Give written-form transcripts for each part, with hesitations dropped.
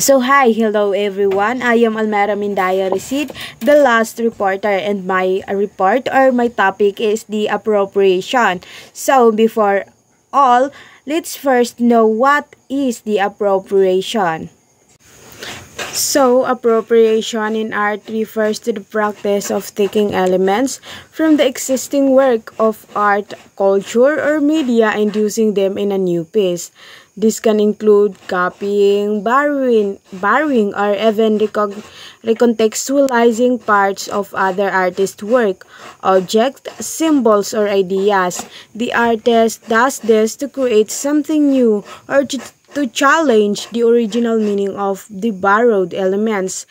So hi, hello everyone. I am Almera Mindaya Receipt, the last reporter, and my report or my topic is the appropriation. So before all, let's first know what is the appropriation. So, appropriation in art refers to the practice of taking elements from the existing work of art, culture, or media and using them in a new piece. This can include copying, borrowing or even recontextualizing parts of other artists' work, objects, symbols, or ideas. The artist does this to create something new or to challenge the original meaning of the borrowed elements.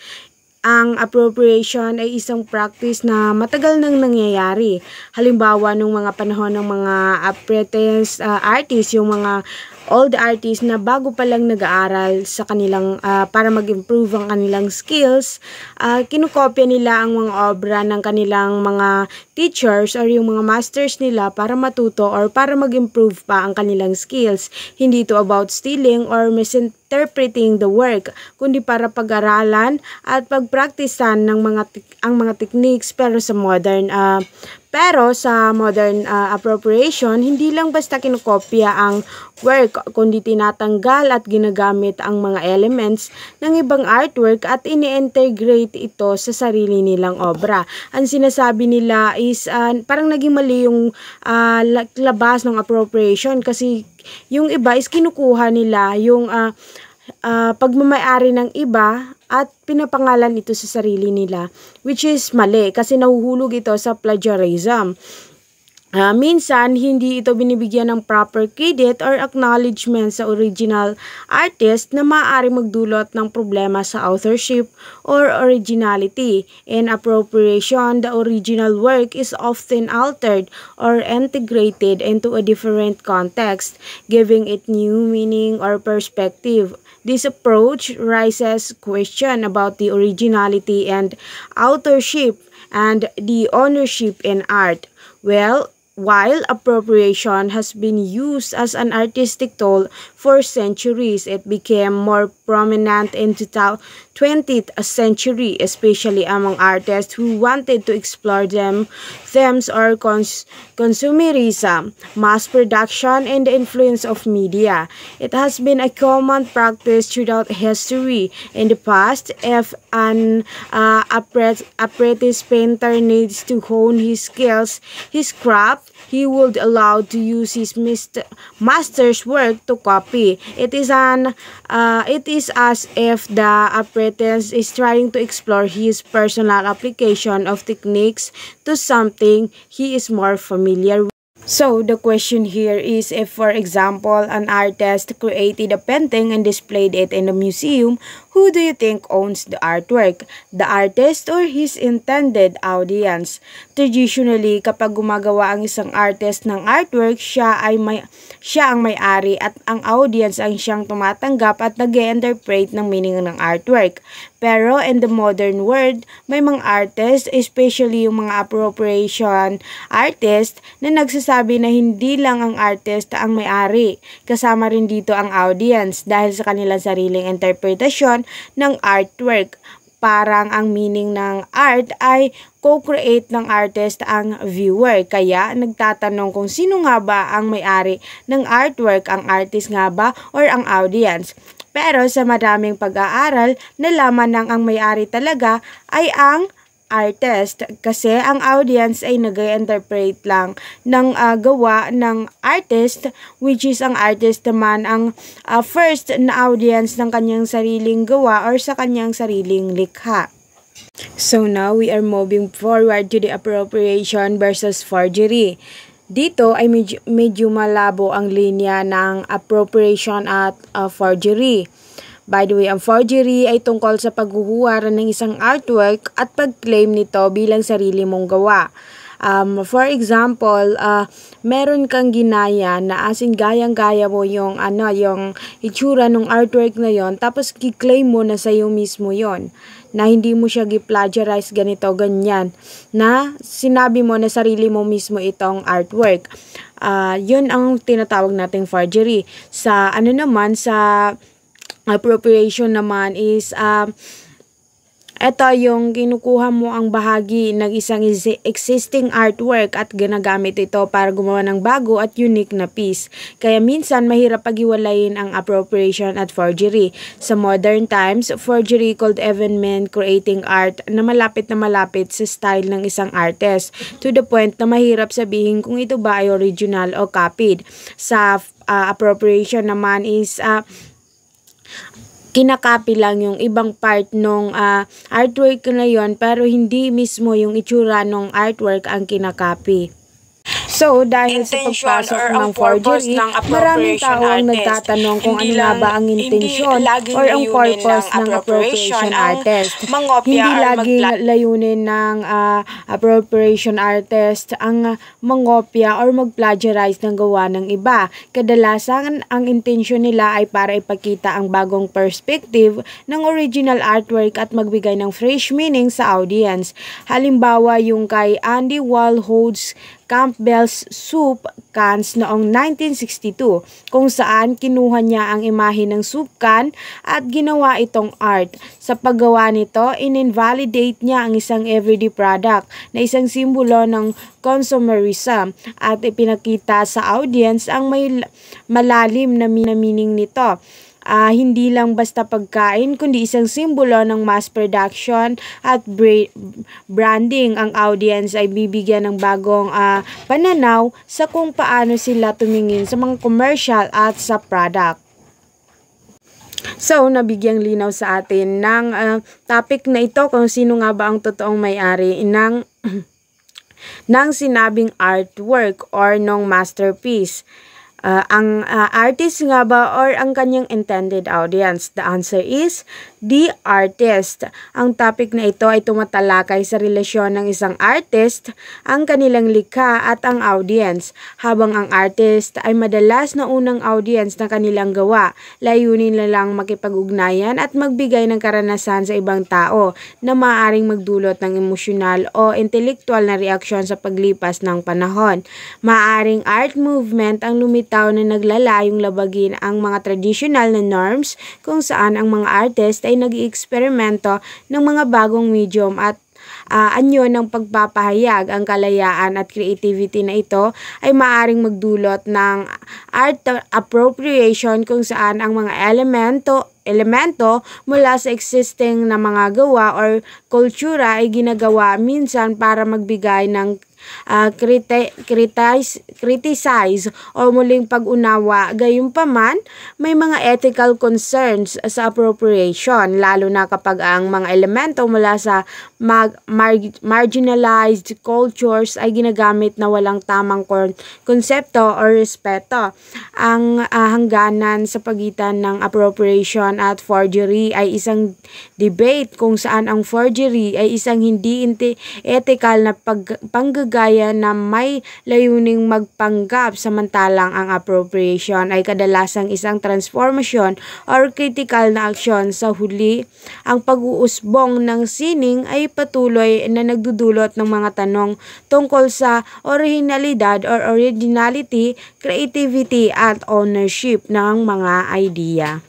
Ang appropriation ay isang practice na matagal nang nangyayari. Halimbawa, nung mga panahon ng mga apprentice artists, yung mga old artists na bago pa lang nag-aaral sa kanilang para mag-improve ang kanilang skills, kinukopya nila ang mga obra ng kanilang mga teachers or yung mga masters nila para matuto or para mag-improve pa ang kanilang skills. Hindi ito about stealing or misinterpreting the work, kundi para pag-aralan at pagpraktisan ng ang mga techniques. Pero sa modern appropriation, hindi lang basta kinokopya ang work, kundi tinatanggal at ginagamit ang mga elements ng ibang artwork at ini-integrate ito sa sarili nilang obra. Ang sinasabi nila is parang naging mali yung labas ng appropriation, kasi yung iba is kinukuha nila yung pagmamayari ng iba at pinapangalan ito sa sarili nila, which is mali kasi nahuhulog ito sa plagiarism. Minsan, hindi ito binibigyan ng proper credit or acknowledgement sa original artist na maaari magdulot ng problema sa authorship or originality. In appropriation, the original work is often altered or integrated into a different context, giving it new meaning or perspective. This approach raises question about the originality and authorship and the ownership in art. While appropriation has been used as an artistic tool for centuries, it became more prominent in the 20th century, especially among artists who wanted to explore themes or consumerism, mass production, and the influence of media. It has been a common practice throughout history. In the past, if an apprentice painter needs to hone his skills, his craft, he would allowed to use his master's work to copy. It is as if the apprentice is trying to explore his personal application of techniques to something he is more familiar with. So, the question here is, if, for example, an artist created a painting and displayed it in a museum, who do you think owns the artwork? The artist or his intended audience? Traditionally, kapag gumagawa ang isang artist ng artwork, siya ang may-ari at ang audience ang siyang tumatanggap at nag-interpret ng meaning ng artwork. Pero in the modern world, may mga artist, especially yung mga appropriation artist, na nagsasabi na hindi lang ang artist ang may-ari. Kasama rin dito ang audience dahil sa kanilang sariling interpretasyon ng artwork. Parang ang meaning ng art ay co-create ng artist ang viewer. Kaya nagtatanong kung sino nga ba ang may-ari ng artwork, ang artist nga ba or ang audience. Pero sa maraming pag-aaral, nalaman ng ang may-ari talaga ay ang artist, kasi ang audience ay nag-interpret lang ng gawa ng artist, which is ang artist naman ang first na audience ng kanyang sariling gawa or sa kanyang sariling likha. So now we are moving forward to the appropriation versus forgery. Dito ay medyo malabo ang linya ng appropriation at forgery. By the way, ang forgery ay tungkol sa paghuhuwara ng isang artwork at pag-claim nito bilang sarili mong gawa. For example, meron kang ginaya na asin gayang-gaya mo yung itsura ng artwork na yon, tapos ki-claim mo na sa'yo mismo yon, na hindi mo siya gi-plagiarize ganito, ganyan, na sinabi mo na sarili mo mismo itong artwork. Yun ang tinatawag nating forgery. Sa appropriation naman is ito yung kinukuha mo ang bahagi ng isang existing artwork at ginagamit ito para gumawa ng bago at unique na piece. Kaya minsan mahirap paghiwalayin ang appropriation at forgery. Sa modern times, forgery could even mean creating art na malapit sa style ng isang artist, to the point na mahirap sabihin kung ito ba ay original o copied. Sa appropriation naman is kinakopy lang yung ibang part nung artwork na yon, pero hindi mismo yung itsura ng artwork ang kinakopy. So, dahil sa pagpasok ng forgery, maraming tao ang nagtatanong kung ano nga ba ang intensyon or ang purpose ng appropriation artist. Hindi laging layunin ng appropriation artist ang mangopya or mag-plagiarize ng gawa ng iba. Kadalasan, ang intensyon nila ay para ipakita ang bagong perspective ng original artwork at magbigay ng fresh meaning sa audience. Halimbawa, yung kay Andy Warhol's Campbell's Soup Cans noong 1962, kung saan kinuha niya ang imahe ng soup can at ginawa itong art. Sa paggawa nito, in-invalidate niya ang isang everyday product na isang simbolo ng consumerism at ipinakita sa audience ang may malalim na meaning nito. Hindi lang basta pagkain, kundi isang simbolo ng mass production at branding. Ang audience ay bibigyan ng bagong pananaw sa kung paano sila tumingin sa mga commercial at sa product. So, nabigyang linaw sa atin ng topic na ito kung sino nga ba ang totoong may-ari ng sinabing artwork or ng masterpiece. Ang artist nga ba or ang kanyang intended audience? The answer is the artist. Ang topic na ito ay tumatalakay sa relasyon ng isang artist, ang kanilang likha at ang audience. Habang ang artist ay madalas na unang audience ng kanilang gawa, layunin na lang makipag-ugnayan at magbigay ng karanasan sa ibang tao na maaaring magdulot ng emosyonal o intelektual na reaksyon sa paglipas ng panahon. Maaaring art movement ang lumitaw na naglalayong labagin ang mga traditional na norms kung saan ang mga artist ay nag-ieksperimento ng mga bagong medium at anyo ng pagpapahayag. Ang kalayaan at creativity na ito ay maaaring magdulot ng art appropriation kung saan ang mga elemento mula sa existing na mga gawa or kultura ay ginagawa minsan para magbigay ng criticize o muling pag-unawa. Gayunpaman, may mga ethical concerns sa appropriation, lalo na kapag ang mga elemento mula sa marginalized cultures ay ginagamit na walang tamang konsepto o respeto. Ang hangganan sa pagitan ng appropriation at forgery ay isang debate kung saan ang forgery ay isang hindi ethical na panggagaya na may layuning magpanggap, samantalang ang appropriation ay kadalasang isang transformation or critical na aksyon. Sa huli, ang pag-uusbong ng sining ay patuloy na nagdudulot ng mga tanong tungkol sa originalidad or originality, creativity at ownership ng mga idea.